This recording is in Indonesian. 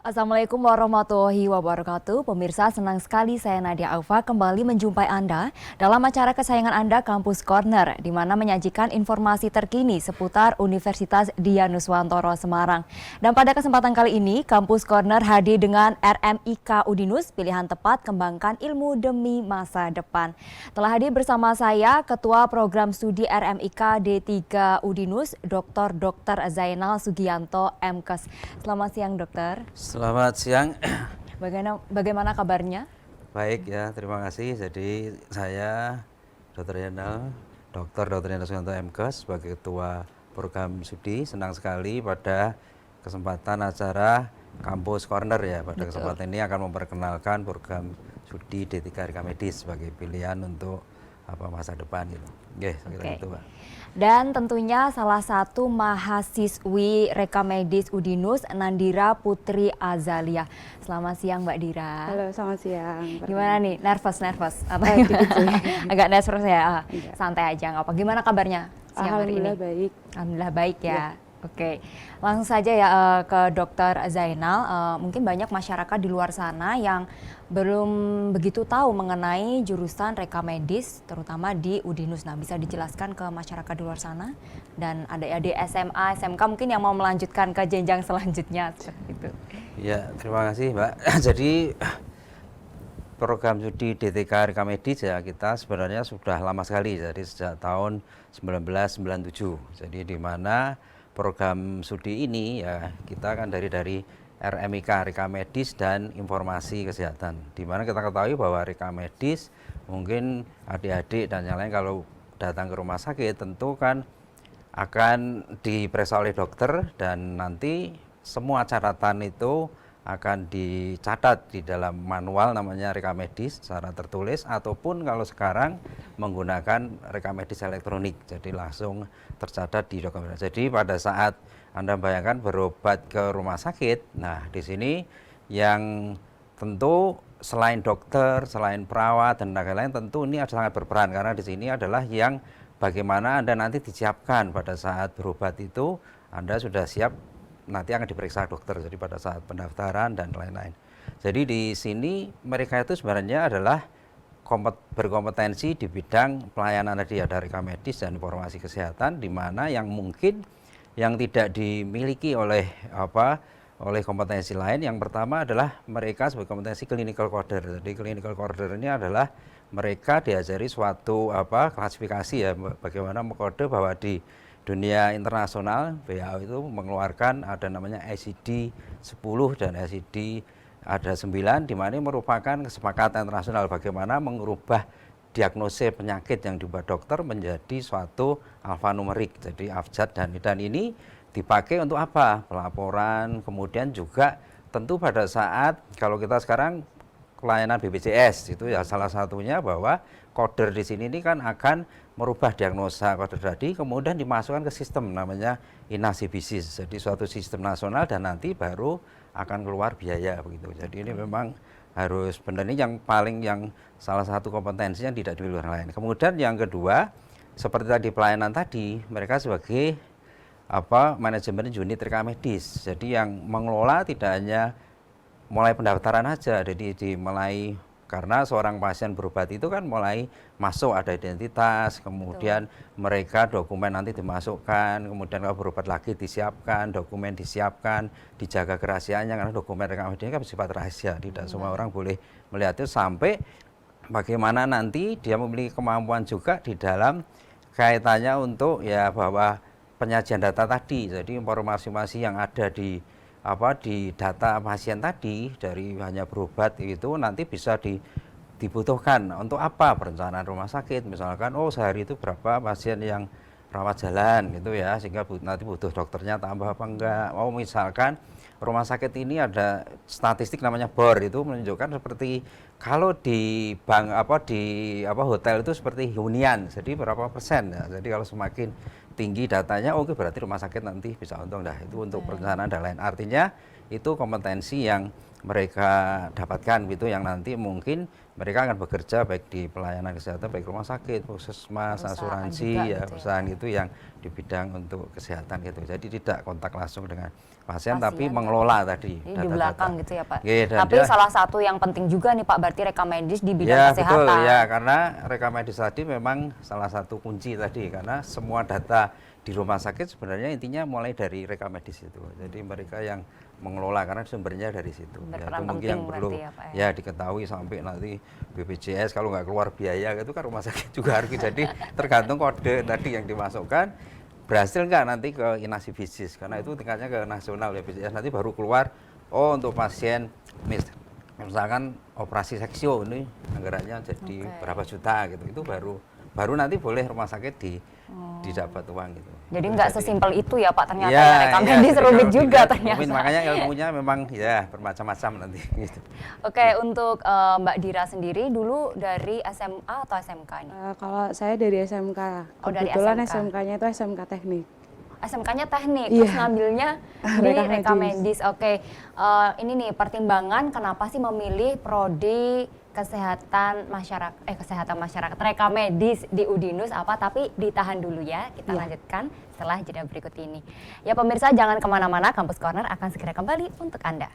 Assalamualaikum warahmatullahi wabarakatuh. Pemirsa, senang sekali saya Nadia Aufa kembali menjumpai Anda dalam acara kesayangan Anda Kampus Corner, di mana menyajikan informasi terkini seputar Universitas Dianuswantoro Semarang. Dan pada kesempatan kali ini, Kampus Corner hadir dengan RMIK Udinus, pilihan tepat kembangkan ilmu demi masa depan. Telah hadir bersama saya Ketua Program Studi RMIK D3 Udinus, Dr. Zainal Sugianto, MKes. Selamat siang, Dokter. Selamat siang. Bagaimana kabarnya? Baik ya, terima kasih. Jadi saya Dr. Zainal Sugianto MKes sebagai Ketua Program Studi, senang sekali pada kesempatan acara Kampus Corner ya. Pada kesempatan ini akan memperkenalkan program studi D3 Reka Medis sebagai pilihan untuk masa depan gitu. Oke. Itu, Pak. Dan tentunya salah satu mahasiswi Reka Medis Udinus, Nandira Putri Azalia. Selamat siang Mbak Dira. Halo, selamat siang. Gimana nih? Nervous? Agak nervous ya? Santai aja, nggak apa. Gimana kabarnya siang hari ini? Alhamdulillah baik. Alhamdulillah baik ya. Oke, langsung saja ya ke Dokter Zainal. Mungkin banyak masyarakat di luar sana yang belum begitu tahu mengenai jurusan Reka Medis, terutama di Udinus. Nah, bisa dijelaskan ke masyarakat di luar sana dan adik-adik SMA, SMK mungkin yang mau melanjutkan ke jenjang selanjutnya seperti itu. Ya, terima kasih Mbak. Jadi program studi D3 Reka Medis ya kita sebenarnya sudah lama sekali, jadi sejak tahun 1997. Jadi di mana program studi ini ya kita kan dari RMIK Reka Medis dan Informasi Kesehatan. Di mana kita ketahui bahwa Reka Medis mungkin adik-adik dan yang lain kalau datang ke rumah sakit tentu kan akan diperiksa oleh dokter dan nanti semua catatan itu akan dicatat di dalam manual namanya Reka Medis secara tertulis ataupun kalau sekarang menggunakan Reka Medis elektronik, jadi langsung tercatat di dokumen. Jadi pada saat Anda bayangkan berobat ke rumah sakit, nah di sini yang tentu selain dokter, selain perawat dan tenaga lain tentu ini sangat berperan karena di sini adalah yang bagaimana Anda nanti disiapkan pada saat berobat itu Anda sudah siap nanti akan diperiksa dokter, jadi pada saat pendaftaran dan lain-lain. Jadi di sini mereka itu sebenarnya adalah berkompetensi di bidang pelayanan tadi ada Reka Medis dan Informasi Kesehatan, di mana yang mungkin yang tidak dimiliki oleh kompetensi lain. Yang pertama adalah mereka sebagai kompetensi clinical coder. Jadi clinical coder ini adalah mereka diajari suatu klasifikasi ya, bagaimana mengkode bahwa di dunia internasional WHO itu mengeluarkan ada namanya ICD 10 dan ICD ada 9, di mana merupakan kesepakatan internasional bagaimana mengubah diagnosis penyakit yang dibuat dokter menjadi suatu alfanumerik, jadi abjad dan ini dipakai untuk apa? Pelaporan, kemudian juga tentu pada saat kalau kita sekarang pelayanan BPJS itu ya salah satunya bahwa koder di sini ini kan akan merubah diagnosa koder tadi kemudian dimasukkan ke sistem namanya INASIBISIS, jadi suatu sistem nasional dan nanti baru akan keluar biaya begitu. Jadi ini memang harus benar, ini yang salah satu kompetensi yang tidak dimiliki orang lain. Kemudian yang kedua seperti tadi pelayanan tadi mereka sebagai manajemen unit Reka Medis, jadi yang mengelola tidak hanya mulai pendaftaran aja, jadi mulai karena seorang pasien berobat itu kan mulai masuk ada identitas, kemudian mereka dokumen nanti dimasukkan, kemudian kalau berobat lagi disiapkan, dokumen disiapkan, dijaga kerahasiaannya karena dokumen Reka Medis kan bersifat rahasia, tidak semua orang boleh melihat itu sampai bagaimana nanti dia memiliki kemampuan juga di dalam kaitannya untuk ya bahwa penyajian data tadi, jadi informasi yang ada di data pasien tadi dari hanya berobat itu nanti bisa dibutuhkan untuk apa perencanaan rumah sakit, misalkan sehari itu berapa pasien yang rawat jalan gitu ya, sehingga nanti butuh dokternya tambah apa enggak. Misalkan rumah sakit ini ada statistik namanya BOR, itu menunjukkan seperti kalau di bank hotel itu seperti hunian, jadi berapa persen ya. Jadi kalau semakin tinggi datanya, berarti rumah sakit nanti bisa untung dah. Itu untuk perencanaan dan lain. Artinya itu kompetensi yang mereka dapatkan gitu, yang nanti mungkin mereka akan bekerja baik di pelayanan kesehatan, baik rumah sakit, puskesmas, asuransi, juga ya gitu perusahaan itu yang di bidang untuk kesehatan gitu. Jadi tidak kontak langsung dengan pasien, tapi Pasien, mengelola tadi Jadi di belakang gitu ya Pak. Iya, dan Tapi salah satu yang penting juga nih Pak, berarti rekam medis di bidang ya kesehatan. betul ya, karena rekam medis tadi memang salah satu kunci tadi, karena semua data di rumah sakit sebenarnya intinya mulai dari rekam medis itu. Jadi mereka yang mengelola karena sumbernya dari situ. Ya, Berperan itu mungkin penting yang perlu berarti ya, Pak, ya diketahui sampai nanti BPJS kalau nggak keluar biaya itu kan rumah sakit juga harus. Jadi tergantung kode tadi yang dimasukkan berhasil nggak nanti ke inasi bisnis, karena itu tingkatnya ke nasional BPJS, nanti baru keluar untuk pasien misalkan operasi seksio ini anggarannya jadi berapa juta gitu, itu baru nanti boleh rumah sakit didapat uang gitu. Jadi nggak sesimpel itu ya Pak, ternyata Ya, ya, rekam medis jadi rumit kalau juga dilihat, ternyata. rumit, makanya ilmunya memang ya bermacam-macam nanti gitu. Oke, untuk Mbak Dira sendiri dulu dari SMA atau SMK nih? Kalau saya dari SMK, Oh, dari kebetulan SMK. SMK-nya itu SMK Teknik. SMK-nya teknik, Iya. terus ngambilnya di Rekam rekam medis. medis. Oke, ini nih pertimbangan kenapa sih memilih prodi kesehatan masyarakat rekam medis di Udinus apa? Tapi ditahan dulu ya, kita Iya. lanjutkan setelah jeda berikut ini. Ya pemirsa, jangan kemana-mana, Kampus Corner akan segera kembali untuk Anda.